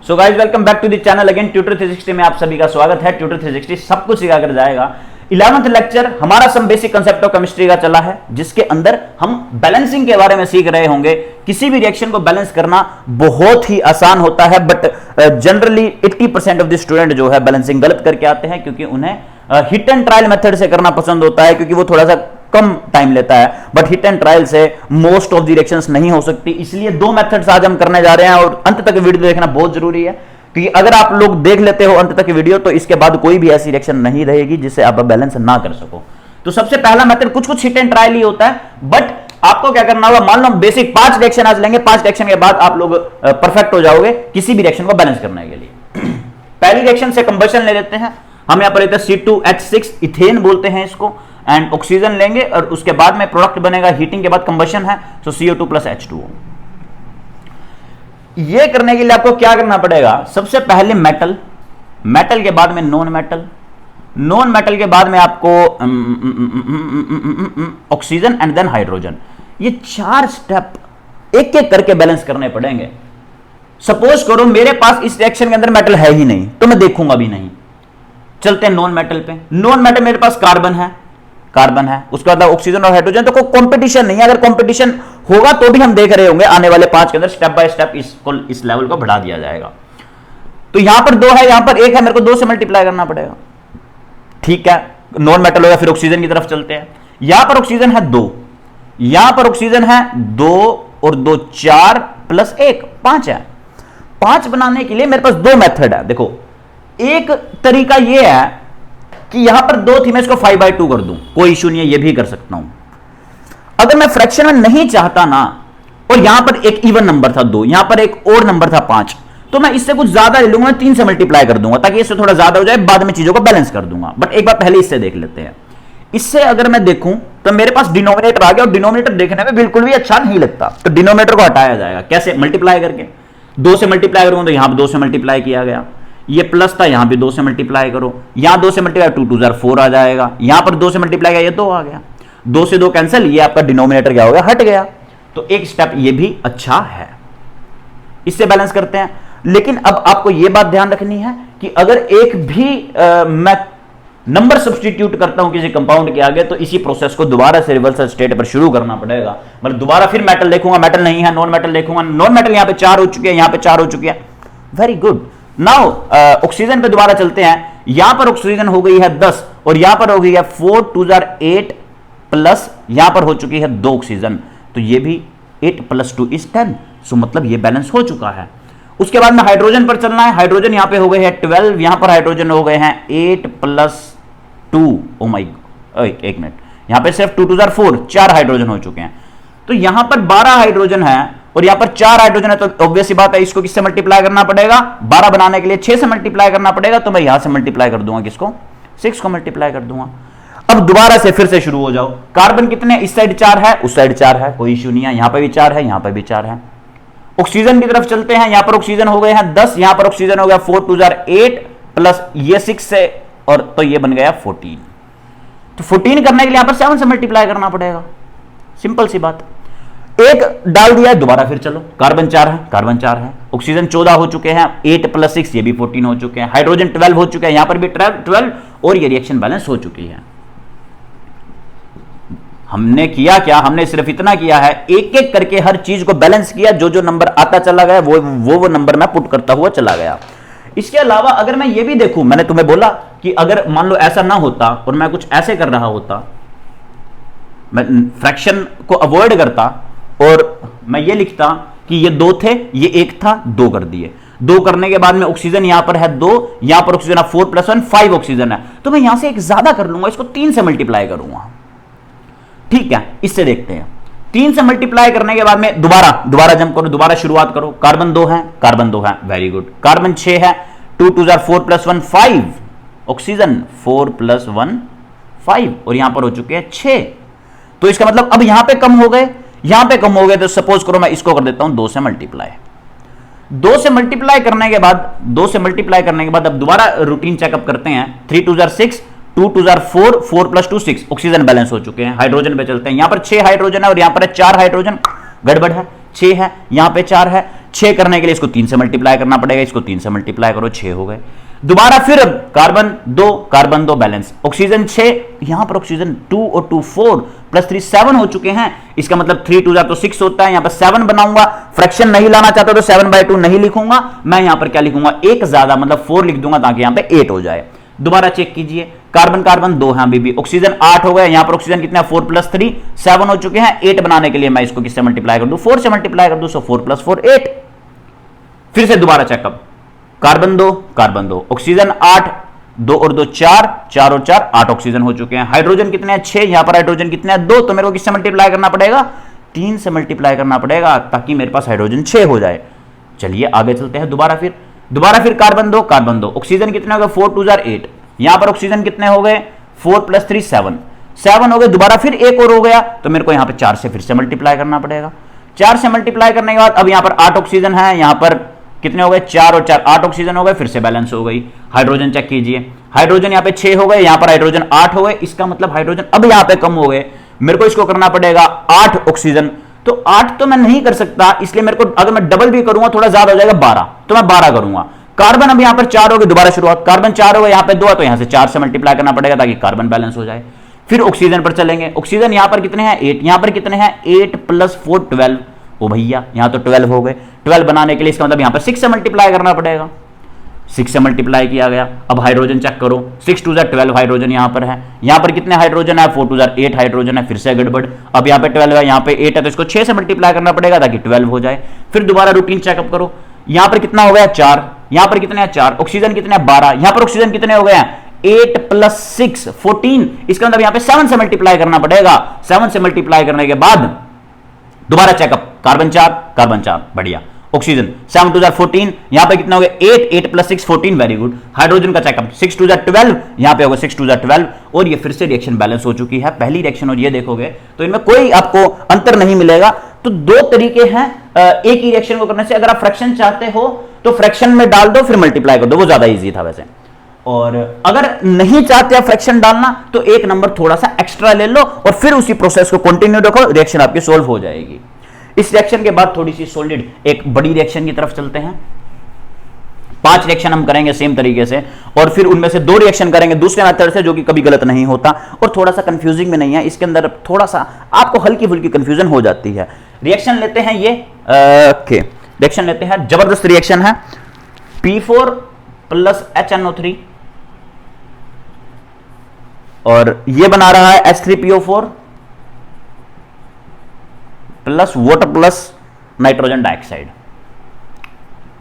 So guys welcome back to the channel again. Tutor 360 में आप सभी का स्वागत है। ट्यूटर 360 सब कुछ सिखा कर जाएगा। 11th लेक्चर हमारा some basic concept of chemistry का चला है, जिसके अंदर हम बैलेंसिंग के बारे में सीख रहे होंगे। किसी भी रिएक्शन को बैलेंस करना बहुत ही आसान होता है, but generally 80% of the student जो है बैलेंसिंग गलत करके आते हैं, क्योंकि उन्हें हिट एंड ट्रायल मेथड से करना पसंद होता है, क्योंकि वो थोड़ा सा कम टाइम लेता है। बट हिट एंड ट्रायल से मोस्ट ऑफ द रिएक्शंस नहीं हो सकती, इसलिए दो मेथड्स आज हम करने जा रहे हैं और अंत तक वीडियो देखना बहुत जरूरी है, क्योंकि अगर आप लोग देख लेते हो अंत तक वीडियो तो इसके बाद कोई भी ऐसी रिएक्शन नहीं रहेगी जिससे आप बैलेंस ना कर सको। तो सबसे पहला मेथड कुछ हिट एंड ट्रायल ही होता है, बट आपको क्या करना होगा, मान लो बेसिक 5 रिएक्शन आज लेंगे, 5 रिएक्शन के बाद आप लोग परफेक्ट हो जाओगे किसी भी रिएक्शन को बैलेंस करने के लिए। पहली रिएक्शन से कंबशन ले लेते हैं हम, यहां पर लेते हैं C2H6 इथेन बोलते हैं इसको, एंड ऑक्सीजन लेंगे और उसके बाद में प्रोडक्ट बनेगा, हीटिंग के बाद कंबशन है, सो CO2 प्लस H2O। ये करने के लिए आपको क्या करना पड़ेगा, सबसे पहले मेटल, मेटल के बाद में नॉन मेटल, नॉन मेटल के बाद में आपको ऑक्सीजन एंड देन हाइड्रोजन। ये 4 स्टेप एक एक करके बैलेंस करने पड़ेंगे। सपोज करो मेरे पास इस रिएक्शन के अंदर मेटल है ही नहीं, तो मैं देखूंगा भी नहीं। चलते हैं नॉन मेटल पे। नॉन मेटल मेरे पास कार्बन है, कार्बन है, उसके बाद ऑक्सीजन और हाइड्रोजन, तो कोई कंपटीशन नहीं है। अगर कंपटीशन होगा तो भी हम देख रहे होंगे आने वाले 5 के अंदर स्टेप बाय स्टेप इस लेवल को बढ़ा दिया जाएगा। तो यहां पर 2 है, यहां पर 1 है, मेरे को 2 से मल्टीप्लाई करना पड़ेगा। ठीक है, नॉन मेटल होगा, फिर ऑक्सीजन की तरफ चलते हैं। यहां पर ऑक्सीजन है 2, यहां पर ऑक्सीजन है 2 और 2 4 प्लस 1 5 है। 5 बनाने के लिए मेरे पास 2 मेथड है। देखो, एक तरीका यह है कि यहां पर 2 थी, मैं इसको 5/2 कर दूं, कोई इशू नहीं है, यह भी कर सकता हूं। अगर मैं फ्रैक्शन में नहीं चाहता ना, और यहां पर एक इवन नंबर था 2, यहां पर एक और नंबर था 5, तो मैं इससे कुछ ज्यादा ले लूंगा, 3 से मल्टीप्लाई कर दूंगा, ताकि इससे थोड़ा ज्यादा हो जाए, बाद में चीजों को बैलेंस कर दूंगा। बट एक बार पहले इससे देख लेते हैं। इससे अगर मैं देखूं तो मेरे पास डिनोमिनेटर आ गया, और डिनोमिनेटर देखने में बिल्कुल भी अच्छा नहीं लगता, तो डिनोमिनेटर को हटाया जाएगा। कैसे? मल्टीप्लाई करके। 2 से मल्टीप्लाई करूंगा तो यहां पर 2 से मल्टीप्लाई किया गया, ये प्लस था, यहां भी 2 से मल्टीप्लाई करो, यहां 2 से मल्टीप्लाई 2 2 4 आ जाएगा, यहां पर 2 से मल्टीप्लाई किया, ये 2 आ गया, 2 से 2 कैंसिल, ये आपका डिनोमिनेटर क्या हो गया, हट गया। तो एक स्टेप ये भी अच्छा है, इससे बैलेंस करते हैं। लेकिन अब आपको यह बात ध्यान रखनी है कि अगर एक भी मैं नंबर सब्स्टिट्यूट करता हूं किसी कंपाउंड के आगे, तो इसी प्रोसेस को दोबारा से रिवर्सल स्टेट पर शुरू करना पड़ेगा। मतलब दोबारा फिर मेटल देखूंगा, मेटल नहीं है, नॉन मेटल देखूंगा, नॉन मेटल यहां पे 4 हो चुके हैं, यहां पे 4 हो चुके हैं। Very good. नाउ ऑक्सीजन पे दोबारा चलते हैं। यहां पर ऑक्सीजन हो गई है 10 और यहां पर हो गई है 4 2 8 प्लस यहां पर हो चुकी है 2 ऑक्सीजन, तो ये भी 8 + 2 = 10। सो मतलब ये बैलेंस हो चुका है। उसके बाद में हाइड्रोजन पर चलना है। हाइड्रोजन यहां पे हो गए हैं 12, यहां पर हाइड्रोजन हो गए हैं 8 + 2। ओ माय, एक मिनट, यहां पे सिर्फ 2 2 4 4 हाइड्रोजन हो चुके हैं। तो यहां पर 12 हाइड्रोजन है और यहां पर 4 हाइड्रोजन है, तो ऑब्वियस सी बात है, इसको किससे मल्टीप्लाई करना पड़ेगा, 12 बनाने के लिए 6 से मल्टीप्लाई करना पड़ेगा, तो मैं यहां से मल्टीप्लाई कर दूंगा, किसको, 6 को मल्टीप्लाई कर दूंगा। अब दोबारा से फिर से शुरू हो जाओ। कार्बन कितने, इस साइड 4 है, उस साइड 4 है, कोई इश्यू नहीं है, यहां पर भी 4 है, यहां पर भी 4 है। ऑक्सीजन की तरफ चलते हैं। यहां पर ऑक्सीजन हो गए हैं 10, यहां पर ऑक्सीजन हो गया 4 2 8 प्लस ये 6 से, और तो ये बन गया 14। तो 14 करने के लिए यहां पर 7 से मल्टीप्लाई करना पड़ेगा, सिंपल सी बात। एक डाल दिया, दोबारा फिर चलो, कार्बन 4 है, कार्बन 4 है, ऑक्सीजन 14 हो चुके हैं, 8 + 6 ये भी 14 हो चुके हैं, हाइड्रोजन 12 हो चुके हैं, यहां पर भी 12 और ये रिएक्शन बैलेंस हो चुकी है। हमने किया क्या, हमने सिर्फ इतना किया है, एक एक करके हर चीज को बैलेंस किया, जो जो नंबर आता चला गया वो नंबर मैं पुट करता हुआ चला गया। इसके अलावा अगर मैं ये भी देखूं, मैंने तुम्हें बोला कि अगर मान लो ऐसा ना होता और मैं कुछ ऐसे कर रहा होता, मैं फ्रैक्शन को अवॉइड करता और मैं ये लिखता कि ये 2 थे, ये 1 था, 2 कर दिए। 2 करने के बाद में ऑक्सीजन यहां पर है 2, यहां पर ऑक्सीजन है 4 + 1 5 ऑक्सीजन है, तो मैं यहां से एक ज्यादा कर लूंगा, इसको 3 से मल्टीप्लाई करूंगा। ठीक है, इससे देखते हैं। 3 से मल्टीप्लाई करने के बाद में दोबारा जंप करो, दोबारा शुरुआत करो। कार्बन 2 है, कार्बन 2 है, वेरी गुड। कार्बन 6 है, 2 2 4 + 1 5, ऑक्सीजन 4 + 1 5, और यहां पर हो चुके हैं 6। तो इसका मतलब अब यहां पे कम हो गए, यहां पे कम हो गए, तो सपोज करो मैं इसको कर देता हूं 2 से मल्टीप्लाई। 2 से मल्टीप्लाई करने के बाद, 2 से मल्टीप्लाई करने के बाद अब दोबारा रूटीन चेकअप करते हैं। 3 2 6, 2 2 4 4 + 2 6, ऑक्सीजन बैलेंस हो चुके हैं। हाइड्रोजन पे चलते हैं। यहां पर 6 हाइड्रोजन है और यहां पर 4 हाइड्रोजन, गड़बड़ है, 6 है, यहां पे 4 है, 6 करने के लिए इसको 3 से मल्टीप्लाई करना पड़ेगा, इसको 3 से मल्टीप्लाई करो, 6 हो गए। दोबारा फिर कार्बन 2 बैलेंस, ऑक्सीजन 6, यहां पर ऑक्सीजन 2 और 2 4 प्लस 3 7 हो चुके हैं। इसका मतलब 3 2 तो 6 होता है, यहां पर 7 बनाऊंगा। फ्रैक्शन नहीं लाना चाहता तो 7/2 नहीं लिखूंगा, मैं यहां पर क्या लिखूंगा, एक ज्यादा मतलब 4 लिख दूंगा ताकि यहां पे 8 हो जाए। दोबारा चेक कीजिए, कार्बन 2 है अभी भी, ऑक्सीजन 8 हो गए, यहां पर ऑक्सीजन कितना 4 + 3 7 हो चुके हैं। 8 बनाने के लिए मैं इसको किससे मल्टीप्लाई कर दूं, 4 से मल्टीप्लाई कर दूं, सो 4 + 4 8। फिर से दोबारा चेकअप, कार्बन 2 ऑक्सीजन 8, 2 और 2 4, 4 और 4 8 ऑक्सीजन हो चुके हैं। हाइड्रोजन कितने हैं 6, यहां पर हाइड्रोजन कितने हैं 2, तो मेरे को किससे मल्टीप्लाई करना पड़ेगा, 3 से मल्टीप्लाई करना पड़ेगा ताकि मेरे पास हाइड्रोजन 6 हो जाए। चलिए आगे चलते हैं। दोबारा फिर कार्बन 2 ऑक्सीजन कितने हो गए 4 2 8, यहां पर ऑक्सीजन कितने हो गए 4 + 3 7 हो गए। दोबारा फिर एक और हो गया, तो मेरे को यहां पर 4 से फिर से मल्टीप्लाई करना पड़ेगा। 4 से मल्टीप्लाई करने के बाद अब यहां पर 8 ऑक्सीजन है, यहां पर कितने हो गए 4 और 4 8 ऑक्सीजन हो गए, फिर से बैलेंस हो गई। हाइड्रोजन चेक कीजिए, हाइड्रोजन यहां पे 6 हो गए, यहां पर हाइड्रोजन 8 हो गए, इसका मतलब हाइड्रोजन अब यहां पे कम हो गए। मेरे को इसको करना पड़ेगा 8 ऑक्सीजन, तो 8 तो मैं नहीं कर सकता, इसलिए मेरे को अगर मैं डबल भी करूंगा थोड़ा ज्यादा हो जाएगा 12, तो मैं 12 करूंगा। कार्बन अब यहां पर 4 हो गए, दोबारा शुरुआत, कार्बन 4 हो गए, यहां पे 2 है तो यहां से 4 से मल्टीप्लाई करना पड़ेगा ताकि कार्बन बैलेंस हो जाए। फिर ऑक्सीजन पर चलेंगे, ऑक्सीजन यहां पर कितने हैं 8, यहां पर कितने हैं 8 + 4 12, ओ भैया यहां तो 12 हो गए। 12 बनाने के लिए इसका मतलब यहां पर 6 से मल्टीप्लाई करना पड़ेगा, 6 से मल्टीप्लाई किया गया। अब हाइड्रोजन चेक करो, 6 2 12 हाइड्रोजन यहां पर है, यहां पर कितने हाइड्रोजन है 4 2 8 हाइड्रोजन है, फिर से गड़बड़। अब यहां पे 12 है, यहां पे 8 है, तो इसको 6 से मल्टीप्लाई करना पड़ेगा ताकि 12 हो जाए। फिर दोबारा रूटीन चेकअप करो, यहां पर कितना हो गया 4, यहां पर कितने हैं 4, ऑक्सीजन कितने हैं 12, यहां पर ऑक्सीजन कितने हो गए हैं 8 + 6 14, इसका मतलब यहां पे 7 से मल्टीप्लाई करना पड़ेगा। 7 से मल्टीप्लाई करने के बाद दोबारा चेकअप, कार्बन 4 बढ़िया, ऑक्सीजन 7 2 14, यहां पे कितना हो गया 8 + 6 14, वेरी गुड। हाइड्रोजन का चेकअप 6 2 12, यहां पे होगा 6 2 12, और ये फिर से रिएक्शन बैलेंस हो चुकी है। पहली रिएक्शन और ये देखोगे तो इनमें कोई आपको अंतर नहीं मिलेगा। तो 2 तरीके हैं एक ही रिएक्शन को करने से। अगर आप फ्रैक्शन चाहते हो तो फ्रैक्शन में डाल दो फिर मल्टीप्लाई कर दो, वो ज्यादा इजी था वैसे। और अगर नहीं चाहते आप फ्रैक्शन डालना तो 1 नंबर थोड़ा सा एक्स्ट्रा ले लो और फिर उसी प्रोसेस को कंटिन्यू रखो, रिएक्शन आपकी सोल्व हो जाएगी। इस रिएक्शन के बाद थोड़ी सी सॉलिड एक बड़ी रिएक्शन की तरफ चलते हैं। 5 रिएक्शन हम करेंगे सेम तरीके से, और फिर उनमें से 2 रिएक्शन करेंगे दूसरे मेथड से, जो कि कभी गलत नहीं होता और थोड़ा सा कंफ्यूजिंग में नहीं है। इसके अंदर थोड़ा सा आपको हल्की फुल्की कंफ्यूजन हो जाती है। रिएक्शन लेते हैं ये रिएक्शन लेते हैं, जबरदस्त रिएक्शन है, P4 + HNO3, और ये बना रहा है H3PO4 plus water plus nitrogen dioxide.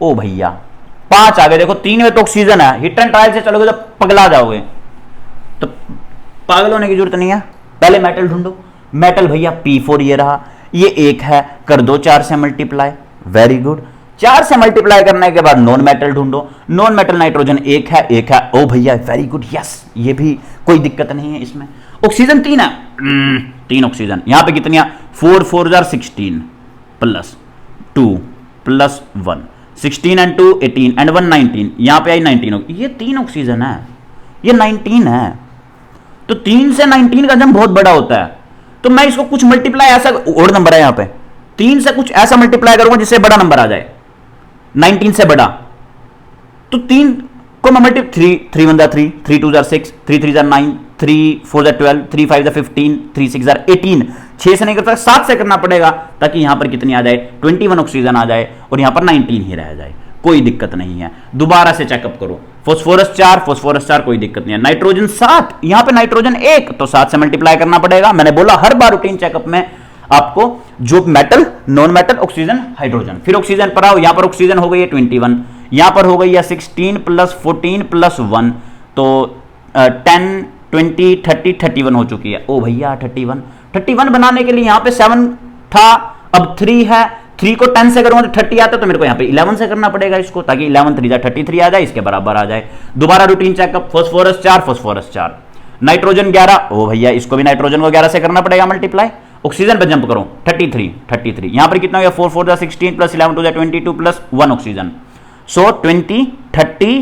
ओ भैया 5 आ गए, देखो 3 में तो ऑक्सीजन है, हिट एंड ट्रायल से चलोगे तो पगला जाओगे, तो पागल होने की जरूरत नहीं है। पहले मेटल ढूंढो, मेटल भैया P4 ये रहा, ये 1 है, कर दो 4 से मल्टीप्लाई, वेरी गुड। 4 से मल्टीप्लाई करने के बाद नॉन मेटल ढूंढो, नॉन मेटल नाइट्रोजन 1 है, ओ भैया वेरी गुड, यस, ये भी कोई दिक्कत नहीं है इसमें। ऑक्सीजन 3 है, 3 ऑक्सीजन, यहां पे कितनी 4 4 16 प्लस 2 प्लस 1, 16 एंड 2 18 एंड 1 19, यहां पे आई 19, ये 3 ऑक्सीजन है, ये 19 है। तो 3 से 19 का जम बहुत बड़ा होता है, तो मैं इसको कुछ मल्टीप्लाई ऐसा, और नंबर है यहां पे, 3 से कुछ ऐसा मल्टीप्लाई करूंगा जिससे बड़ा नंबर आ जाए, 19 से बड़ा। तो 3 को मैं मल्टी 3 1 3, 3 2 6, 3 3 9, 3 4 12, 3 5 15, 3 6 18, 6 से नहीं करता 7 से करना पड़ेगा ताकि यहां पर कितनी आ जाए 21 ऑक्सीजन आ जाए और यहां पर 19 ही रह जाए, कोई दिक्कत नहीं है। दोबारा से चेकअप करो, फास्फोरस 4 कोई दिक्कत नहीं है, नाइट्रोजन 7, यहां पे नाइट्रोजन 1, तो 7 से मल्टीप्लाई करना पड़ेगा। मैंने बोला हर बार रूटीन चेकअप में आपको जो metal, non metal, oxygen, hydrogen, फिर ऑक्सीजन पर आओ, यहां पर ऑक्सीजन हो गई है 21, यहां पर हो गई है 16 प्लस 14 प्लस 1, तो 10 20 30 31 हो चुकी है। ओ भैया 31 बनाने के लिए यहां पे 7 था, अब 3 है, 3 को 10 से करूंगा तो 30 आता है, तो मेरे को यहां पे 11 से करना पड़ेगा इसको, ताकि 11 3 33 आ जाए, इसके बराबर आ जाए। दोबारा रूटीन चेकअप, फास्फोरस 4, नाइट्रोजन 11, ओ भैया इसको भी नाइट्रोजन को 11 से करना पड़ेगा मल्टीप्लाई। ऑक्सीजन पर जंप करो, 33, यहां पर कितना हो गया 4 4 16 प्लस 11 2 22 प्लस 1 ऑक्सीजन, सो 20 30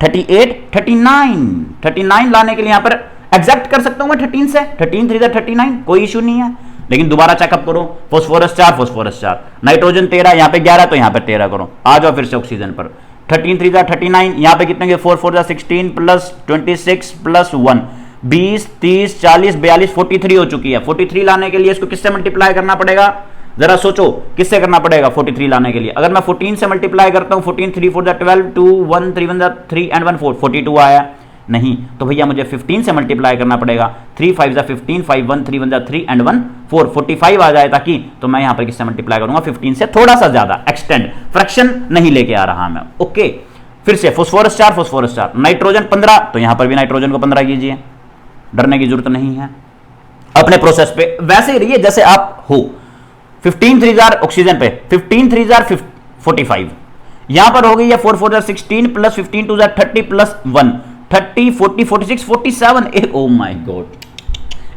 38 39 लाने के लिए यहां पर एग्जैक्ट कर सकता हूं मैं 13 से, 13 3 39, कोई इशू नहीं है। लेकिन दोबारा चेकअप करो, फॉस्फोरस 4 फॉस्फोरस 4, नाइट्रोजन 13, यहां पे 11 तो यहां पे 13 करो। आ जाओ फिर से ऑक्सीजन पर, 13 3 39, यहां पे कितने 4 4 16 प्लस 26 प्लस 1 20 30 40 42 43 हो चुकी है। 43 लाने के लिए इसको किससे मल्टीप्लाई करना पड़ेगा, जरा सोचो किससे करना पड़ेगा 43 लाने के लिए। अगर मैं 14 से मल्टीप्लाई करता हूं, 14 3 4 12 2 1 3 1 3 एंड 1 4, 42 आया नहीं, तो भैया मुझे 15 से मल्टीप्लाई करना पड़ेगा, 3 5 15 5 1 3 1 3 एंड 1 4, 45 आ जाए ताकि, तो मैं यहां पर किससे मल्टीप्लाई करूंगा 15 से, थोड़ा सा ज्यादा एक्सटेंड, फ्रैक्शन नहीं लेके आ रहा मैं। ओके, फिर से फॉस्फोरस 4 फॉस्फोरस 4, नाइट्रोजन 15, तो यहां पर भी नाइट्रोजन को 15 कीजिए, डरने की जरूरत नहीं है, अपने प्रोसेस पे वैसे ही रहिए जैसे आप हो। 15 3 ऑक्सीजन पे, 15 3 45, यहां पर हो गई है 4 4 16 प्लस 15 2 30 प्लस 1 30 40 46 47, एक ओ माय गॉड,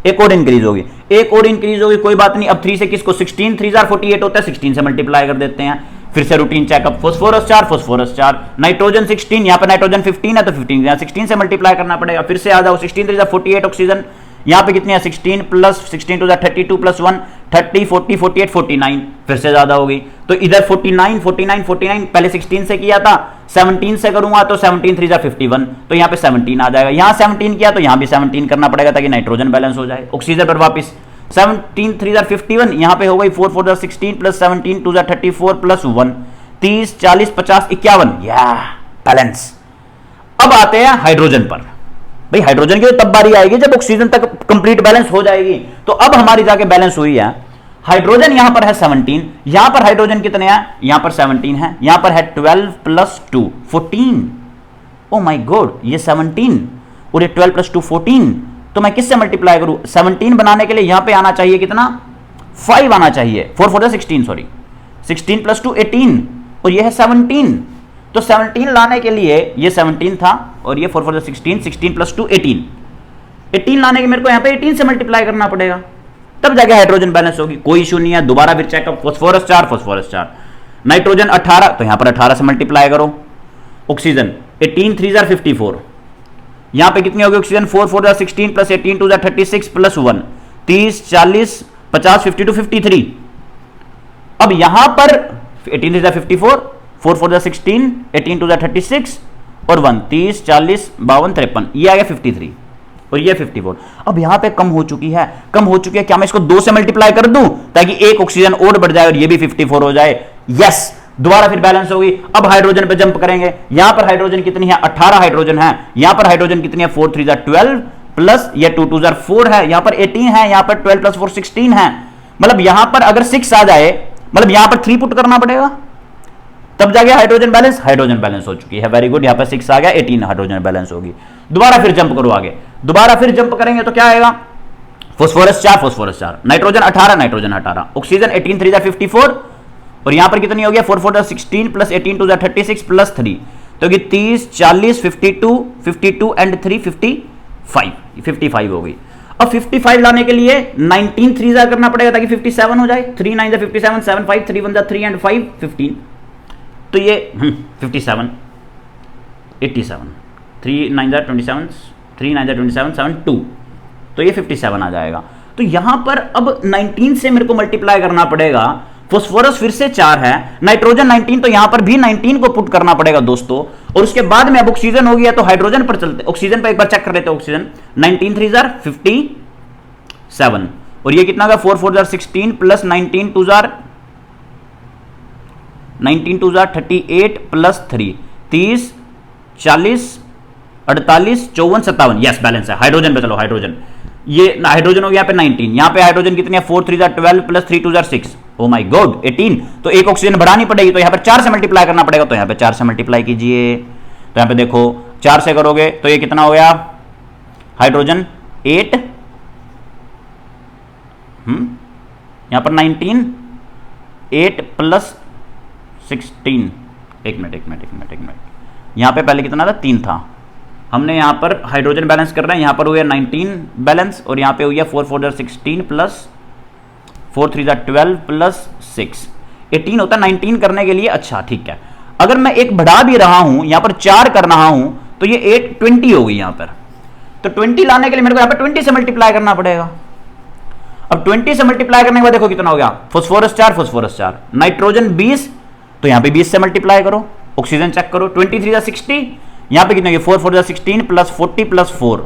एक और इंक्रीज होगी, एक और इंक्रीज होगी, कोई बात नहीं। अब 3 से किसको, 16 3 48 होता है, 16 से मल्टीप्लाई कर देते हैं। फिर से routine checkup, phosphorus 4 phosphorus 4, nitrogen 16, यहां पे नाइट्रोजन 15 है तो 15 16 से मल्टीप्लाई करना पड़ेगा। फिर से आ जाओ, 16 3 48 ऑक्सीजन, यहां पे कितनी है 16 प्लस 16 2 32 प्लस 1 30 40 48 49, फिर से ज्यादा होगी, तो इधर 49 49 49, पहले 16 से किया था, 17 से करूंगा तो 17 3 51, तो यहां पे 17 आ जाएगा। यहां 17 किया तो यहां भी 17 करना पड़ेगा ताकि नाइट्रोजन बैलेंस हो जाए। ऑक्सीजन पर वापस 17 3 51, यहां पे हो गई 4 4 16 प्लस 17 2 34 प्लस 1 30 40 50 51, या बैलेंस। अब आते हैं हाइड्रोजन पर। भाई हाइड्रोजन की तो तब बारी आएगी जब ऑक्सीजन तक कंप्लीट बैलेंस हो जाएगी। तो अब हमारी जाके बैलेंस हुई है, हाइड्रोजन यहां पर है 17, यहां पर हाइड्रोजन कितने हैं, यहां पर 17 है, यहां पर है 12 प्लस 2 14, ओ माय गॉड, ये 17 और ये 12 प्लस 2 14, तो मैं किससे मल्टीप्लाई करूं, 17 बनाने के लिए यहां पे आना चाहिए कितना, 5 आना चाहिए, 4 4 16 सॉरी, 16 प्लस 2 18 और ये है 17, तो 17 लाने के लिए ये 17 था और ये 4 4 16, 16 प्लस 2 18, 18 लाने के मेरे को यहां पे 18 से मल्टीप्लाई करना पड़ेगा, तब जाके हाइड्रोजन बैलेंस होगी। कोई इशू नहीं है, दोबारा फिर चेकअप, फॉस्फोरस 4 फॉस्फोरस 4, नाइट्रोजन 18, तो यहां पर 18 से मल्टीप्लाई करो। ऑक्सीजन 18 3 54, यहां पे कितनी होगी ऑक्सीजन, 4 4 16 प्लस 18 2 36 प्लस 1 30 40 50 52 53। अब यहां पर 18 3 54, 4 4 16, 18 2 36 और 1 30 40 52 53, ये आ गया 53 और ये 54। अब यहां पे कम हो चुकी है, कम हो चुकी है, क्या मैं इसको 2 से मल्टीप्लाई कर दूं ताकि एक ऑक्सीजन और बढ़ जाए और ये भी 54 हो जाए, यस, दोबारा फिर बैलेंस होगी। अब हाइड्रोजन पे जंप करेंगे, यहां पर हाइड्रोजन कितनी है, 18 हाइड्रोजन है, यहां पर हाइड्रोजन कितनी है, 4 3 12 प्लस ये 2 2 4 है, यहां पर 18 है, यहां पर 12 प्लस 4 16 है, मतलब यहां पर अगर 6 आ जाए, मतलब यहां पर 3 पुट करना पड़ेगा तब जाके हाइड्रोजन बैलेंस, हाइड्रोजन बैलेंस हो चुकी है, वेरी गुड, यहां पर 6 आ गया, 18 हाइड्रोजन बैलेंस होगी। दोबारा फिर जंप करो आगे, दोबारा फिर जंप करेंगे तो क्या आएगा, phosphorus 4 phosphorus 4, nitrogen 18 nitrogen 18, oxygen 18 3 54 और यहां पर कितनी हो गया 4 4 16 प्लस 18 2 36 प्लस 3, तो कि 30 40 52 52 एंड 3 55 हो गई। अब 55 लाने के लिए 19 3 करना पड़ेगा ताकि 57 हो जाए, 3 9 57 7 5 3 1 3 एंड 5 15, तो ये 57 87, 3 9 27 3 9 27 7 2, तो ये 57 आ जाएगा। तो यहां पर अब 19 से मेरे को मल्टीप्लाई करना पड़ेगा, फॉस्फोरस फिर से 4 है, नाइट्रोजन 19, तो यहां पर भी 19 को पुट करना पड़ेगा दोस्तों, और उसके बाद में अब ऑक्सीजन हो गया तो हाइड्रोजन पर चलते, ऑक्सीजन पर एक बार चेक कर लेते हैं। ऑक्सीजन 19 3 57 और ये कितना का 4 4 16 प्लस 19 2 38 प्लस 3 30 40 48 54 57, यस बैलेंस है। हाइड्रोजन पे चलो, हाइड्रोजन, ये हाइड्रोजन हो गया यहाँ पे 19, यहाँ पे हाइड्रोजन कितनी है 4 3 12 प्लस 3 2 6, ओ माय गॉड 18, तो एक ऑक्सीजन बढ़ानी पड़ेगी, तो यहाँ पर 4 से मल्टीप्लाई करना पड़ेगा, तो यहाँ पे 4 से मल्टीप्लाई कीजिए, तो यहाँ पे देखो 4 से करोगे तो ये कितना हो गया हाइड्रोजन 8, यहाँ पर 19 8 प्लस 16, एक मिनट, यहाँ पे पहले कितना था 3 था, हमने यहाँ पर हाइड्रोजन बैलेंस कर रहे हैं, यहाँ पर हुआ 19 बैलेंस और यहाँ पे हुआ 4 4 16 प्लस 4 3 12 प्लस 6 18 होता है 19 करने के लिए। अच्छा ठीक है, अगर मैं एक बढ़ा भी रहा हूं, यहाँ पर 4 कर रहा हूं, तो ये 8 20 हो गई यहाँ पर, तो 20 लाने के लिए मेरे को यहाँ पर 20 से मल्टीप्लाई करना पड़ेगा। अब 20 से मल्टीप्लाई करने के बाद देखो कितना हो गया, फास्फोरस 4 फास्फोरस 4, नाइट्रोजन 20, तो यहां पे 20 से मल्टीप्लाई करो, ऑक्सीजन चेक करो, 23 जा 60, यहां पे कितने हो गए 4 4 जा 16 प्लस 40 प्लस 4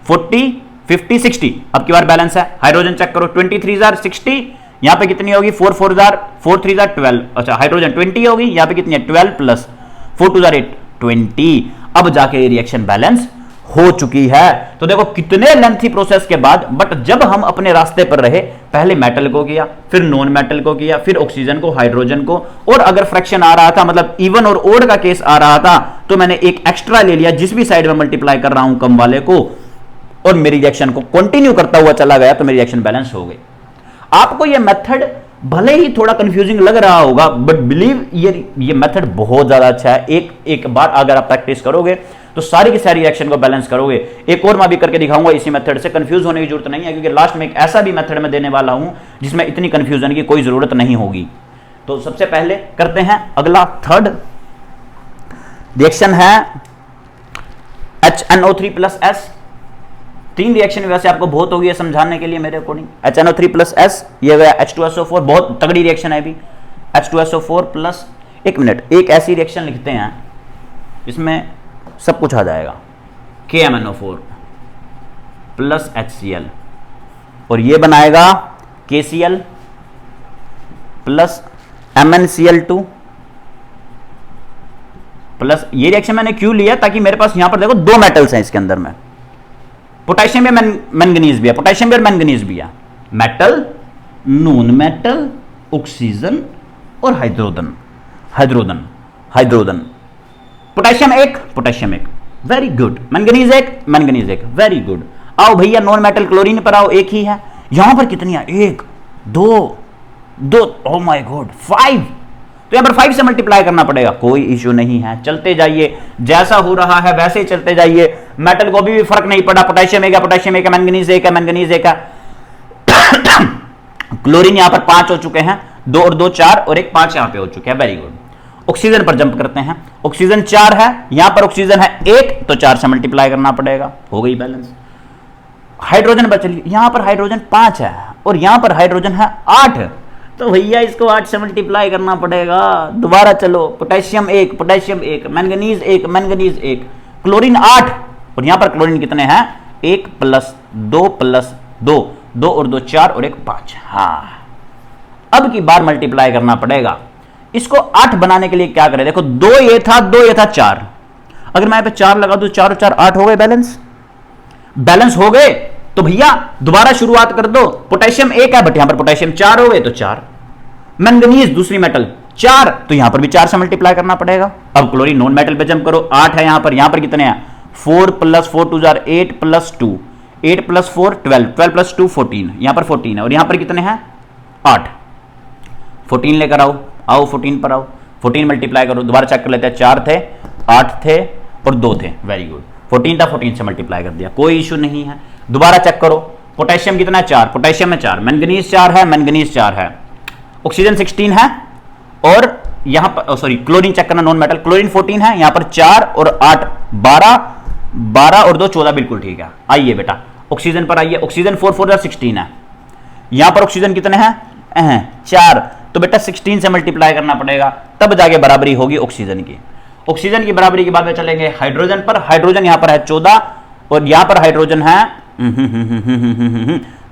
40 50 60, अब की बार बैलेंस है। हाइड्रोजन चेक करो, 23 जार 60, यहां पे कितनी होगी 4 4 जार 4 3 जार 12, अच्छा हाइड्रोजन 20 होगी, यहां पे कितनी है 12 प्लस 4 2 जार 8 20, अब जाके रिएक्शन बैलेंस हो चुकी है। तो देखो कितने लेंथी प्रोसेस के बाद, बट जब हम अपने रास्ते पर रहे, पहले मेटल को किया, फिर नॉन मेटल को किया, फिर ऑक्सीजन को, हाइड्रोजन को, और अगर फ्रैक्शन आ रहा था, मतलब इवन और ओड का केस आ रहा था, तो मैंने एक एक्स्ट्रा ले लिया जिस भी साइड में मल्टीप्लाई कर रहा हूं कम वाले को, और मेरी रिएक्शन को कंटिन्यू करता हुआ चला गया, तो मेरी रिएक्शन बैलेंस हो गई। आपको यह मेथड भले ही थोड़ा कंफ्यूजिंग लग रहा होगा, बट बिलीव ये मेथड बहुत ज्यादा अच्छा है। एक बार अगर आप प्रैक्टिस करोगे तो सारी की सारी रिएक्शन को बैलेंस करोगे। एक और मैं भी करके दिखाऊंगा इसी मेथड से, कंफ्यूज होने की जरूरत नहीं है, क्योंकि लास्ट में एक ऐसा भी मेथड मैं देने वाला हूं जिसमें इतनी कंफ्यूजन की कोई जरूरत नहीं होगी। तो सबसे पहले करते हैं अगला, थर्ड रिएक्शन है HNO3 प्लस S। 3 रिएक्शन वैसे आपको बहुत होगी समझाने के लिए मेरे अकॉर्डिंग। HNO3 प्लस S, ये गया H2SO4, बहुत तगड़ी रिएक्शन है अभी। H2SO4 प्लस, एक मिनट, एक ऐसी रिएक्शन लिखते हैं इसमें सब कुछ आ जाएगा, KMNO4 प्लस HCl, और ये बनाएगा KCl प्लस MnCl2 प्लस, ये रिएक्शन मैंने क्यों लिया ताकि मेरे पास यहां पर देखो 2 मेटल्स हैं इसके अंदर में, पोटेशियम या मैंगनीज भी है, पोटेशियम भी और मैंगनीज भी है, मेटल, नॉन मेटल, ऑक्सीजन और हाइड्रोजन हाइड्रोजन हाइड्रोजन, पोटेशियम एक, पोटेशियम एक, वेरी गुड, मैंगनीज एक, मैंगनीज एक, वेरी गुड। आओ भैया नॉन मेटल क्लोरीन पर आओ, एक ही है, यहां पर कितनी है 1 2 2, ओ माय गॉड 5, तो यहां पर 5 से मल्टीप्लाई करना पड़ेगा, कोई इश्यू नहीं है, चलते जाइए, जैसा हो रहा है वैसे ही चलते जाइए। मेटल को भी फर्क नहीं पड़ा, पोटेशियम एक है, पोटेशियम एक है, मैंगनीज एक है, मैंगनीज एक है। क्लोरीन यहां पर 5 हो चुके हैं, 2 और 2 4, और एक 5 यहां पे हो चुके हैं, वेरी गुड। ऑक्सीजन पर जंप करते हैं, ऑक्सीजन 4 है, यहां पर ऑक्सीजन है 1, तो 4 से मल्टीप्लाई करना पड़ेगा, हो गई बैलेंस। हाइड्रोजन बच रही, यहां पर हाइड्रोजन 5 है और यहां पर हाइड्रोजन है 8, तो भैया इसको 8 से मल्टीप्लाई करना पड़ेगा। दोबारा चलो, potassium 1 potassium 1, manganese 1 manganese 1, chlorine 8, और यहां पर क्लोरीन कितने हैं 1 प्लस 2 प्लस 2, 2 और 2 4 और 1 5। हाँ, अब की बार मल्टीप्लाई करना पड़ेगा। इसको 8 बनाने के लिए क्या करें, देखो 2 ये था 2 ये था 4, अगर मैं यहां पे 4 लगा दूं, 4 और 4 8 हो गए, बैलेंस हो गए, तो भैया दोबारा शुरुआत कर दो। पोटेशियम 1 है बट यहां पर पोटेशियम 4 हो गए, तो 4, मैंगनीज दूसरी मेटल 4, तो यहां पर भी 4 से मल्टीप्लाई करना पड़ेगा। अब क्लोरीन नॉन मेटल पे जंप करो, 8 है यहां पर कितने हैं 4 plus 4 2 jar 8 plus 2, 8 plus 4 12, 12 plus 2 14, यहां पर 14 है, और यहां पर कितने हैं 8, 14 लेकर आओ, 14 पर आओ, 14 मल्टीप्लाई करो, दोबारा चेक कर लेते हैं, 4 थे 8 थे और 2 थे, वेरी गुड, 14 था, 14 से मल्टीप्लाई कर दिया, कोई इशू नहीं है। दोबारा चेक करो, पोटेशियम कितना है 4, पोटेशियम में 4, मैंगनीज 4 है, मैंगनीज 4 है, ऑक्सीजन 16 है, और यहां पर सॉरी क्लोरीन चेक करना, नॉन मेटल, क्लोरीन 14 है, यहां पर 4 और 8 12, 12 और 2 14, बिल्कुल ठीक है। आइए बेटा ऑक्सीजन पर आइए, ऑक्सीजन 4 4 16 है, यहां पर ऑक्सीजन कितने हैं 4, तो बेटा 16 से मल्टीप्लाई करना पड़ेगा, तब जाके बराबरी होगी ऑक्सीजन की। ऑक्सीजन की बराबरी के बाद में चलेंगे हाइड्रोजन पर, हाइड्रोजन यहां पर है 14 और यहां पर हाइड्रोजन है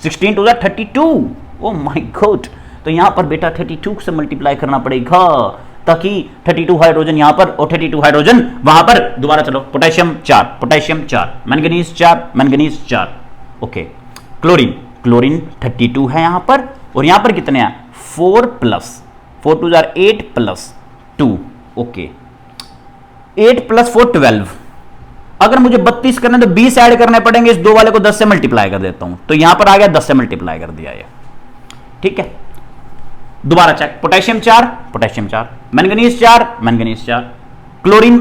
16 टू 32, ओ माय गॉड, तो यहां पर बेटा 32 से मल्टीप्लाई करना पड़ेगा, ताकि 32 हाइड्रोजन यहां पर और 32 हाइड्रोजन वहां पर। दोबारा चलो, potassium 4 potassium 4, manganese 4 manganese 4, okay, chlorine chlorine 32 है यहां पर, और यहां पर कितने हैं 4 plus 4 2 jar 8 plus 2, okay, 8 plus 4 12, अगर मुझे 32 करने तो 20 ऐड करने पड़ेंगे, इस 2 वाले को 10 से मल्टीप्लाई कर देता हूं, तो यहां पर आ गया 10 से मल्टीप्लाई कर दिया ये, ठीक है। दोबारा चेक, पोटेशियम 4 मैंगनीज 4, क्लोरीन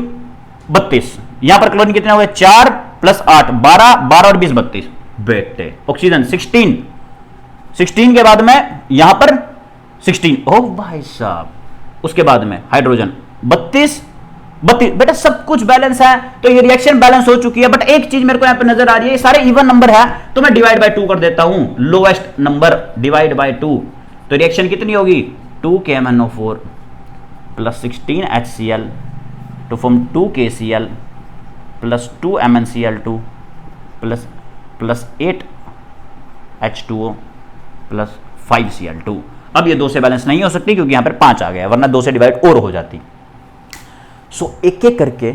32, यहां पर क्लोरीन कितने हो गए 4 प्लस 8 12, 12 और 20 32, बेटे ऑक्सीजन 16 के बाद में यहां पर 16, ओ भाई साहब, उसके बाद में हाइड्रोजन 32 बेटा सब कुछ बैलेंस है, तो ये रिएक्शन बैलेंस हो चुकी है। बट एक चीज मेरे को यहां पे नजर आ रही है, ये सारे इवन नंबर है, तो मैं डिवाइड बाय 2 कर देता हूं, लोएस्ट नंबर डिवाइड बाय 2, तो रिएक्शन कितनी होगी 2KMnO4 plus 16 HCl to form 2KCl plus 2 MnCl2 plus 8 H2O plus 5 Cl2। अब ये 2 से बैलेंस नहीं हो सकती क्योंकि यहां पर 5 आ गया, वरना 2 से डिवाइड और हो जाती। सो एक एक करके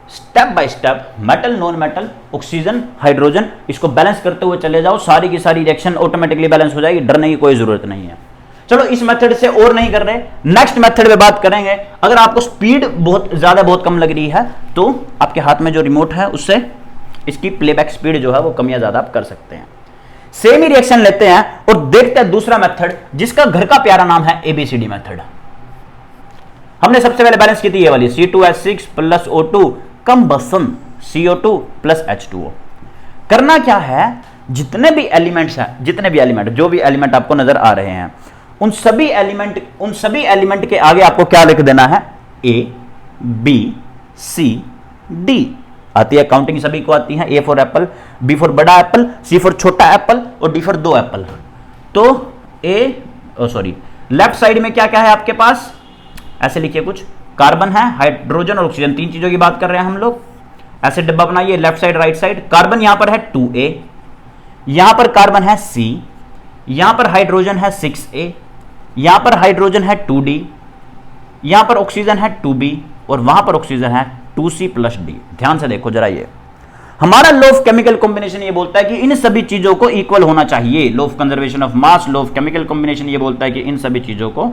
step by step metal, non metal, oxygen, hydrogen, इसको बैलेंस करते हुए चले जाओ, सारी की सारी रिएक्शन ऑटोमेटिकली बैलेंस हो जाएगी, डरने की कोई जरूरत नहीं है। चलो इस मेथड से और नहीं कर रहे, नेक्स्ट मेथड पे बात करेंगे। अगर आपको स्पीड बहुत कम लग रही है तो आपके हाथ में जो रिमोट है उससे इसकी प्लेबैक स्पीड जो है वो कम या ज्यादा आप कर सकते हैं। सेम ही रिएक्शन लेते हैं और देखते हैं दूसरा मेथड, जिसका घर का प्यारा नाम है ABCD मेथड। हमने सबसे पहले बैलेंस की थी ये वाली C2H6 plus O2 combustion CO2 plus H2O। करना क्या है, जितने भी एलिमेंट्स हैं, जो भी एलिमेंट आपको नजर आ रहे हैं, उन सभी एलिमेंट के आगे आपको क्या लिख देना है, A B C D। आती है काउंटिंग, सभी को आती है, A for apple, B for बड़ा एप्पल, C फॉर छोटा एप्पल और D फॉर 2 एप्पल। तो लेफ्ट साइड में क्या क्या है आपके पास, ऐसे लिखिए, कुछ कार्बन है, हाइड्रोजन और ऑक्सीजन, 3 चीजों की बात कर रहे हैं हम लोग। ऐसे डब्बा बनाइए, left side right side. Carbon यहां पर है 2A, यहां पर कार्बन है C, यहां पर हाइड्रोजन है 6A, यहां पर हाइड्रोजन है 2D, यहां पर ऑक्सीजन है 2B और वहां पर ऑक्सीजन है 2C प्लस D। ध्यान से देखो जरा, ये हमारा लॉ ऑफ केमिकल कॉम्बिनेशन ये बोलता है कि इन सभी चीजों को इक्वल होना चाहिए। Law of conservation of mass, law of chemical combination ये बोलता है कि इन सभी चीजों को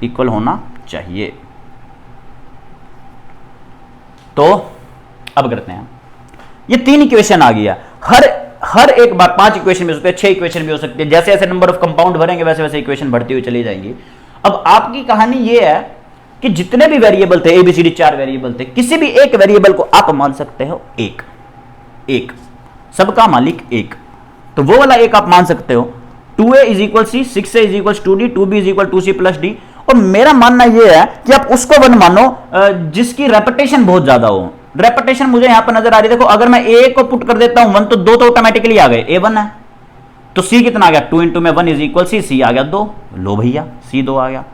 इक्वल होना चाहिए। तो अब करते हैं, ये 3 इक्वेशन आ गया, हर एक बार 5 इक्वेशन भी हो सकते हैं, 6 इक्वेशन भी हो सकती है, जैसे जैसे नंबर ऑफ कंपाउंड भरेंगे वैसे वैसे इक्वेशन बढ़ती हुई चली जाएंगी। अब आपकी कहानी ये है कि जितने भी वेरिएबल थे, ABCD 4 वेरिएबल थे, किसी भी एक वेरिएबल को आप मान सकते हो एक, सबका मालिक एक, तो वो वाला एक आप मान सकते हो। 2A is equal C, 6A is equal 2D, 2B is equal 2C plus D। और मेरा मानना यह है कि आप उसको 1 मानो जिसकी रेपिटेशन बहुत ज्यादा हो। रेपिटेशन मुझे यहां पर नजर आ रही है, देखो अगर मैं A को पुट कर देता हूं 1 तो 2 तो ऑटोमेटिकली आ गए, A1 है, तो C कितना आ गया, 2 इंटू में 1 इज इक्वल C आ गया 2, लो भैया C 2 आ गया।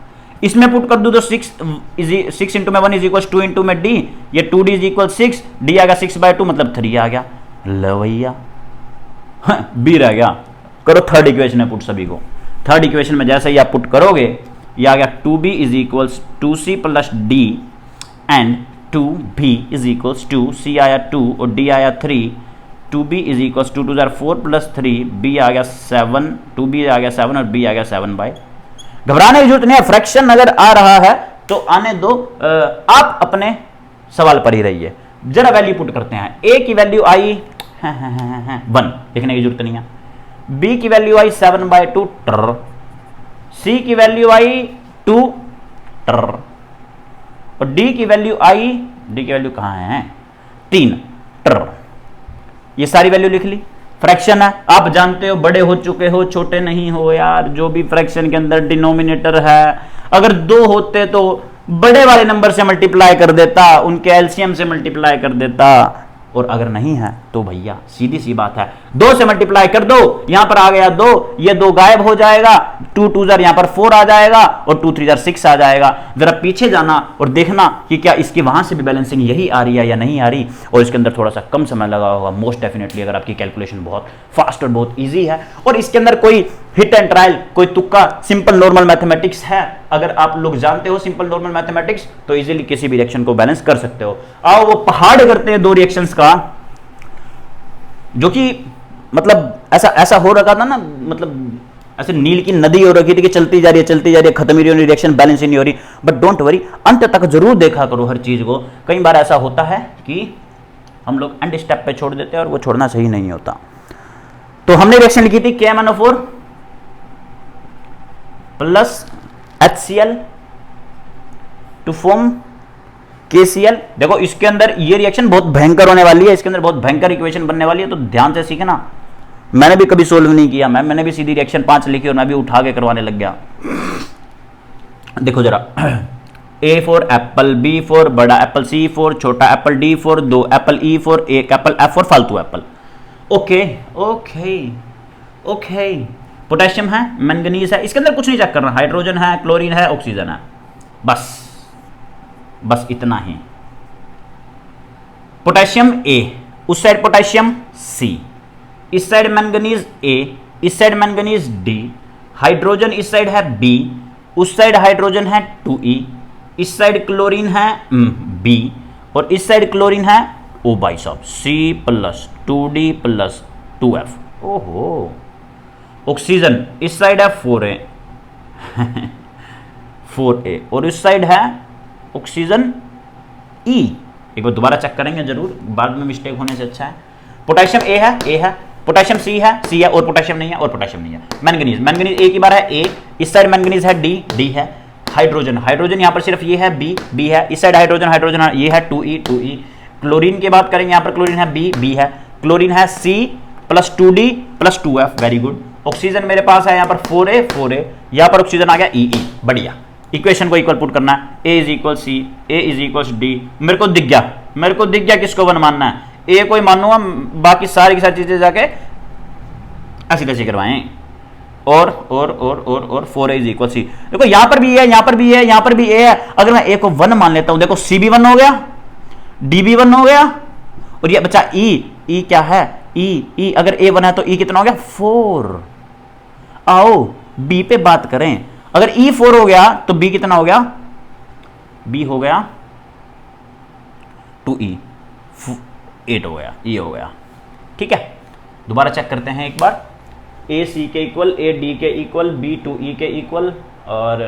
इसमें पुट कर दूं तो 6 इंटू में 1 इज इक्वल 2 इंटू में D, ये 2D इज इक्वल 6, D आ गया 6/2 मतलब 3 आ गया, लो भैया B रह गया। करो थर्ड इक्वेशन में पुट सभी को, थर्ड इक्वेशन में जैसे ही आप पुट करोगे ये आ गया 2B is equals 2C plus D and 2B is equals 2, C आया 2 और D आया 3, 2B is equals 2 2 4 plus 3, B आ गया 7, 2B आ गया 7 और B आ गया 7/। घबराने की जरूरत नहीं है, फ्रैक्शन अगर आ रहा है तो आने दो, आप अपने सवाल पर ही रहिए। जरा वैल्यू पुट करते हैं, A की वैल्यू आई 1, लिखने की जरूरत नहीं है, B की वैल्यू आई 7/2 टर, C की वैल्यू आई 2 टर और D की वैल्यू कहां है 3 टर। ये सारी वैल्यू लिख ली। फ्रैक्शन है, आप जानते हो, बड़े हो चुके हो, छोटे नहीं हो यार। जो भी फ्रैक्शन के अंदर डिनोमिनेटर है, अगर 2 होते तो बड़े वाले नंबर से मल्टीप्लाई कर देता, उनके एलसीएम से मल्टीप्लाई कर देता, और अगर नहीं है तो भैया सीधी सी बात है 2 से मल्टीप्लाई कर दो, यहां पर आ गया 2, ये 2 गायब हो जाएगा, 2 2 यहां पर 4 आ जाएगा और 2 3 6 आ जाएगा। जरा पीछे जाना और देखना कि क्या इसकी वहां से भी बैलेंसिंग यही आ रही है या नहीं आ रही, और इसके अंदर थोड़ा सा कम समय लगा होगा मोस्ट डेफिनेटली, अगर आपकी कैलकुलेशन बहुत फास्ट और बहुत ईजी है और इसके अंदर कोई हिट एंड ट्रायल, कोई तुक्का, सिंपल नॉर्मल मैथमेटिक्स है। अगर आप लोग जानते हो सिंपल नॉर्मल मैथमेटिक्स तो इजीली किसी भी रिएक्शन को बैलेंस कर सकते हो। आओ वो पहाड़ करते हैं 2 रिएक्शंस का, जो कि मतलब ऐसा हो रखा था ना, मतलब ऐसे नील की नदी हो रखी थी कि चलती जा रही है, खत्म ही नहीं हो रही, रिएक्शन बैलेंस ही नहीं हो रही। बट डोंट वरी, अंत तक जरूर देखा करो हर चीज को। कई बार ऐसा होता है कि हम लोग एंड स्टेप पे छोड़ देते हैं और वो छोड़ना सही नहीं होता। तो हमने रिएक्शन लिखी थी KMnO4 plus HCl to form KCl। देखो इसके अंदर ये रिएक्शन बहुत भयंकर होने वाली है, इसके अंदर बहुत भयंकर इक्वेशन बनने वाली है, तो ध्यान से सीखना। मैंने भी कभी सोल्व नहीं किया, मैंने भी सीधी रिएक्शन 5 लिखी और मैं भी उठा के करवाने लग गया। देखो जरा A for apple, B for बड़ा एप्पल, सी फॉर छोटा apple, D for 2 apple, E for 1 apple, F for फालतू apple. Okay okay okay. Potassium है, मैंगनीज है, इसके अंदर कुछ नहीं चेक करना, हाइड्रोजन है, क्लोरीन है, ऑक्सीजन है, बस इतना ही। पोटेशियम ए, उस साइड पोटेशियम सी, इस साइड मैंगनीज ए, इस साइड मैंगनीज डी, हाइड्रोजन इस साइड है बी, उस साइड हाइड्रोजन है 2e, इस साइड क्लोरीन है बी, और इस साइड क्लोरीन है ओ भाई साहब C plus 2d plus 2f। ओहो। ऑक्सीजन इस साइड है 4a 4a, और इस साइड है ऑक्सीजन E। एक बार दोबारा चेक करेंगे जरूर, बाद में मिस्टेक होने से अच्छा है। पोटेशियम ए है, पोटेशियम सी है, और पोटेशियम नहीं है, और पोटेशियम नहीं है। मैंगनीज एक ही बार है ए, इस साइड मैंगनीज है डी है। हाइड्रोजन यहां पर सिर्फ ये है बी है, इस साइड हाइड्रोजन ये है 2e। क्लोरीन की बात करेंगे, यहां पर क्लोरीन है बी है, क्लोरीन है C plus 2d plus 2f। Very good. Oxygen मेरे पास है यहां पर 4a, यहां पर ऑक्सीजन आ गया E। बढ़िया। इक्वेशन को इक्वल पुट करना है, A is equal C, A is equal D. मेरे को दिख गया किसको वन मानना है, A को ही मानूंगा, बाकी सारी की सारी चीजें जाके ऐसी तैसी करवाएं। और 4a इज इक्वल सी। देखो यहां पर भी A है, अगर मैं A को 1 मान लेता हूं, देखो C भी 1 हो गया, D भी 1 हो गया, और ये बच्चा E क्या है, E अगर A 1 है तो E कितना हो गया 4। आओ B पे बात करें, अगर E 4 हो गया तो B कितना हो गया, B हो गया 2E 8 हो गया, E हो गया। ठीक है, दोबारा चेक करते हैं एक बार। A C के इक्वल, A D के इक्वल, B 2E के इक्वल, और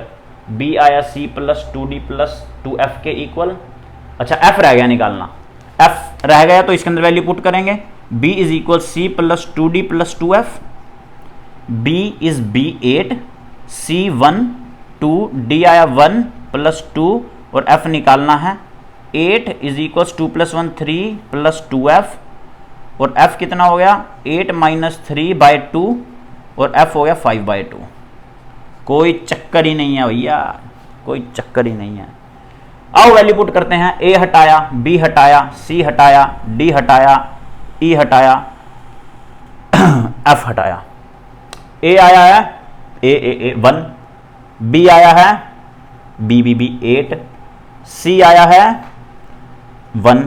B आया C plus 2D plus 2F के इक्वल। अच्छा F रह गया निकालना, F रह गया तो इसके अंदर वैल्यू पुट करेंगे। B is equal C plus 2D plus 2F, B is B 8, C 1 2, D आया 1 प्लस 2, और F निकालना है 8 is equal 2 plus 1 3 plus 2F, और F कितना हो गया 8 माइनस 3/2, और F हो गया 5/2। कोई चक्कर ही नहीं है भैया, कोई चक्कर ही नहीं है। आओ वैल्यू पुट करते हैं। A हटाया, B हटाया, C हटाया, D हटाया, E हटाया, F हटाया। A आया है A 1, B आया है B 8, C आया है 1,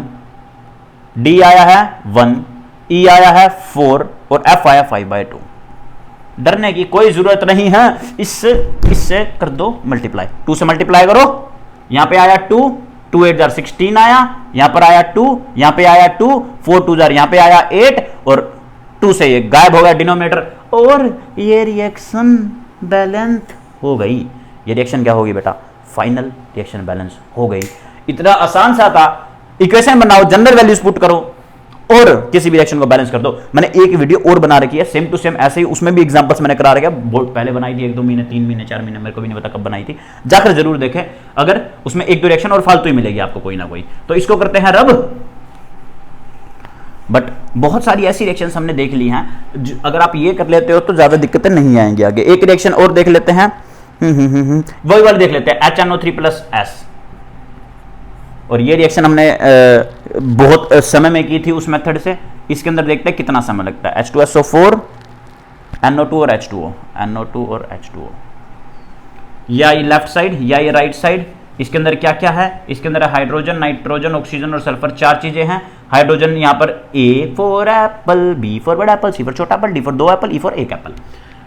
D आया है 1, E आया है 4, और F आया 5/2। डरने की कोई जरूरत नहीं है, इससे कर दो मल्टीप्लाई, 2 से मल्टीप्लाई करो। यहां पे आया 2, 2 8 जार 16 आया, यहां पर आया 2, यहां पे आया 2, 4 2 जार यहां पे आया 8, और 2 से ये गायब हो गया डिनोमिनेटर, और ये रिएक्शन बैलेंस हो गई। ये रिएक्शन क्या होगी बेटा, फाइनल रिएक्शन बैलेंस हो गई। इतना आसान सा था। इक्वेशन बनाओ, जनरल वैल्यूज पुट करो, और किसी भी रिएक्शन को बैलेंस कर दो। मैंने एक वीडियो और बना रखी है सेम टू सेम ऐसे ही, उसमें भी एग्जांपल्स मैंने करा रखा है, बहुत पहले बनाई थी, 1 2 महीने 3 महीने 4 महीने, मेरे को भी नहीं पता कब बनाई थी, जाकर जरूर देखें। अगर उसमें 1 2 रिएक्शन और फालतू ही मिलेगी आपको कोई ना कोई। तो इसको करते हैं रब। बट बहुत सारी ऐसी रिएक्शंस हमने देख ली हैं, अगर आप ये कर लेते हो तो ज्यादा दिक्कतें नहीं आएंगी आगे। एक रिएक्शन और देख लेते हैं, वही वाले देख लेते हैं, HNO3 प्लस S। और ये रिएक्शन हमने बहुत समय में की थी उस मेथड से। इसके अंदर देखते हैं कितना समय लगता है। H2SO4 NO2 और H2O, NO2 और H2O, या ये लेफ्ट साइड या ये राइट साइड। इसके अंदर क्या क्या है, इसके अंदर हाइड्रोजन, नाइट्रोजन, ऑक्सीजन और सल्फर, 4 चीजें हैं। हाइड्रोजन यहाँ पर A for apple, B for बड़ा एप्पल, C फॉर छोटा apple, D for 2 apple, E for 1 apple.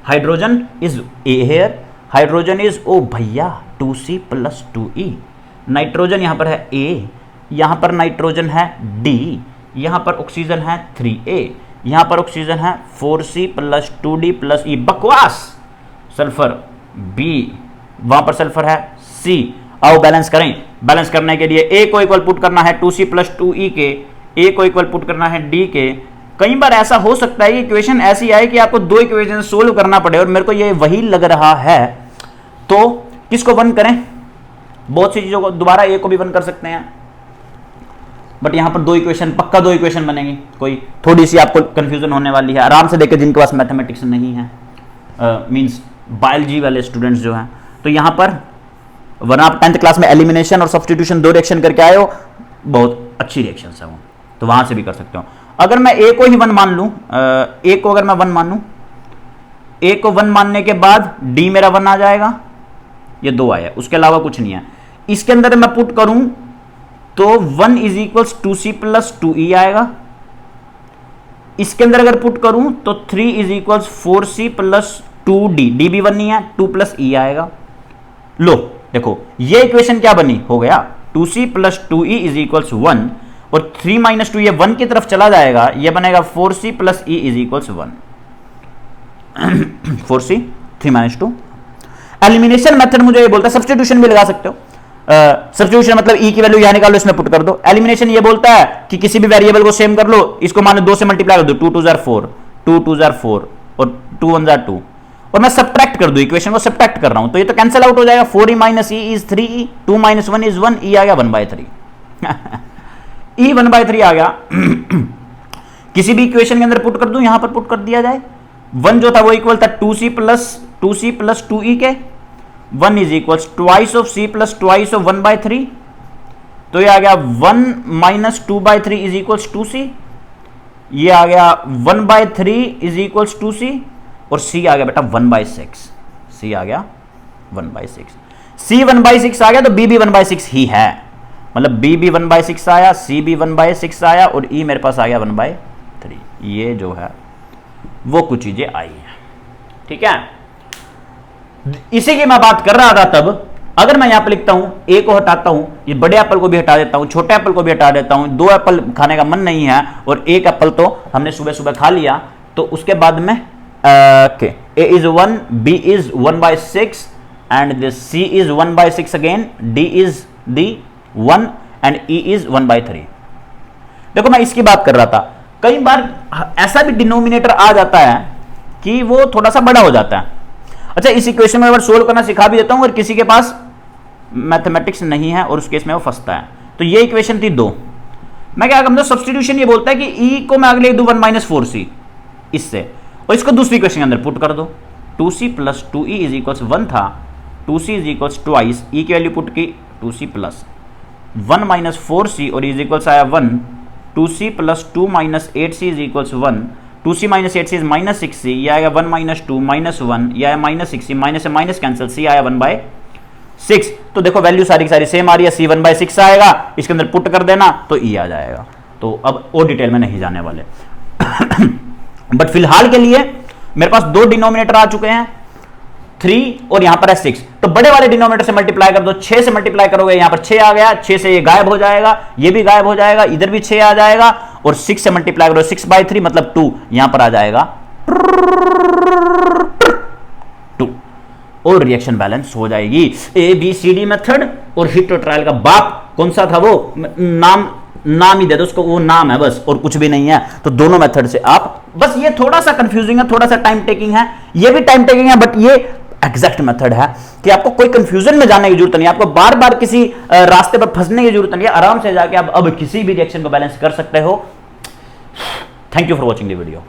Hydrogen is A here, hydrogen is ओ भैया 2C प्लस 2E। नाइट्रोजन यहां पर है A, यहां पर नाइट्रोजन है D, यहां पर ऑक्सीजन है 3A, यहां पर ऑक्सीजन है 4C plus 2D plus E। बकवास। सल्फर B, वहां पर सल्फर है C। आओ बैलेंस करें। बैलेंस करने के लिए A को इक्वल पुट करना है 2C प्लस 2E के, A को इक्वल पुट करना है D के। कई बार ऐसा हो सकता है कि इक्वेशन ऐसी आए कि आपको 2 इक्वेशन सोल्व करना पड़े, और मेरे को ये वही लग रहा है। तो किसको वन करें, बहुत सी चीजों को दोबारा A को भी वन कर सकते हैं, बट यहां पर 2 इक्वेशन, पक्का 2 इक्वेशन बनेंगी। कोई थोड़ी सी आपको कंफ्यूजन होने वाली है, आराम से देखें जिनके पास मैथमेटिक्स नहीं है, मींस बायोलॉजी वाले स्टूडेंट्स जो हैं। तो यहां पर वरना आप 10th क्लास में एलिमिनेशन और सब्स्टिट्यूशन 2 रिएक्शन करके आए हो, बहुत अच्छी रिएक्शन है वो, तो वहां से भी कर सकते हो। अगर मैं ए को ही 1 मान लूं, ए को अगर मैं 1 मान लूं, ए को 1 मानने के बाद डी मेरा 1 आ जाएगा, ये 2 आया, उसके अलावा कुछ नहीं है। इसके अंदर मैं पुट करूं तो 1 is equals 2c plus 2e आएगा। इसके अंदर अगर पुट करूं तो 3 is equals 4c plus 2d, D भी 1 नहीं है, 2 प्लस e आएगा। लो देखो ये इक्वेशन क्या बनी, हो गया 2c plus 2e is equals 1, और 3 माइनस 2 ये 1 की तरफ चला जाएगा, ये बनेगा 4c plus e is equals 1। 4c 3 minus 2। Elimination method मुझे ये बोलता है, सब्स्टिट्यूशन भी लगा सकते हो, सब्स्टिट्यूशन मतलब e की वैल्यू यहां निकालो, इसमें पुट कर दो। एलिमिनेशन ये बोलता है कि किसी भी वेरिएबल को सेम कर लो, इसको मान लो 2 से मल्टीप्लाई कर दो, 2 2 जार 4, 2 2 जार 4 और 2 1 जार 2, और मैं सब्ट्रैक्ट कर दूं, इक्वेशन को सब्ट्रैक्ट कर रहा हूं, तो ये तो कैंसिल आउट हो जाएगा। 4e minus e is 3e, 2 minus 1 is 1, e आ गया 1/3। e 1/3 आ गया। किसी भी इक्वेशन के अंदर पुट कर दूं, यहां पर पुट कर दिया जाए, 1 जो था वो इक्वल था 2c प्लस 2e के, 1 is equals twice of c plus twice of 1/3, तो ये आ गया 1 माइनस 2/3 इज इक्वल्स 2c, ये आ गया 1/3 इज इक्वल्स 2c, और c आ गया बेटा 1/6, c आ गया 1/6, c 1/6 आ गया, तो b भी 1/6 ही है, मतलब b भी 1/6 आया, c भी 1/6 आया, और e मेरे पास आ गया 1/3। ये जो है वो कुछ चीजें आई है, ठीक है। इसी की मैं बात कर रहा था तब। अगर मैं यहां पर लिखता हूं, ए को हटाता हूं, ये बड़े एप्पल को भी हटा देता हूं, छोटे एप्पल को भी हटा देता हूं, 2 एप्पल खाने का मन नहीं है और 1 एप्पल तो हमने सुबह सुबह खा लिया, तो उसके बाद में A is 1, B is 1/6 and C is 1/6 again, D is the 1 and E is 1/3। देखो मैं इसकी बात कर रहा था, कई बार ऐसा भी डिनोमिनेटर आ जाता है कि वो थोड़ा सा बड़ा हो जाता है। अच्छा, इस इक्वेशन में सोल्व करना सिखा भी देता हूं, अगर किसी के पास मैथमेटिक्स नहीं है और उस केस में वो फंसता है। तो ये इक्वेशन थी 2, मैं क्या करता हूं, सब्स्टिट्यूशन ये बोलता है कि ई को मैं अगले लिख दूं 1 माइनस 4c इससे, और इसको दूसरी इक्वेशन के अंदर पुट कर दो, 2c plus 2e is equals 1 था, 2c इज इक्वल्स ट्वाइस, ई की वैल्यू पुट की 2c प्लस 1 माइनस 4c और इज इक्वल्स आया 1, 2c plus 2 minus 8c is equals 1, 2c minus 8c is minus 6c, ये आएगा 1 माइनस 2 माइनस 1, ये आया minus 6c, minus से माइनस कैंसिल, c आया 1/6। तो देखो वैल्यू सारी की सारी सेम आ रही है, c 1/6 आएगा, इसके अंदर पुट कर देना तो e आ जाएगा। तो अब और डिटेल में नहीं जाने वाले। बट फिलहाल के लिए मेरे पास 2 डिनोमिनेटर आ चुके हैं, 3 और यहां पर है 6, तो बड़े वाले डिनोमिनेटर से मल्टीप्लाई कर दो, 6 से मल्टीप्लाई करोगे, यहां पर 6 आ गया, 6 से ये गायब हो जाएगा, ये भी गायब हो जाएगा, इधर भी 6 आ जाएगा, और 6 से मल्टीप्लाई करो 6/3 मतलब 2, यहां पर आ जाएगा 2, और रिएक्शन बैलेंस हो जाएगी। ABCD मेथड और हिट और ट्रायल का बाप कौन सा था, वो नाम ही दे दो उसको, वो नाम है बस, और कुछ भी नहीं है। तो दोनों मेथड से आप, बस ये थोड़ा सा कंफ्यूजिंग है, थोड़ा सा टाइम टेकिंग है, ये भी टाइम टेकिंग है, बट ये एग्जैक्ट मेथड है कि आपको कोई कंफ्यूजन में जाने की जरूरत नहीं है, आपको बार बार किसी रास्ते पर फंसने की जरूरत नहीं है, आराम से जाके आप अब किसी भी रिएक्शन को बैलेंस कर सकते हो। Thank you for watching the video.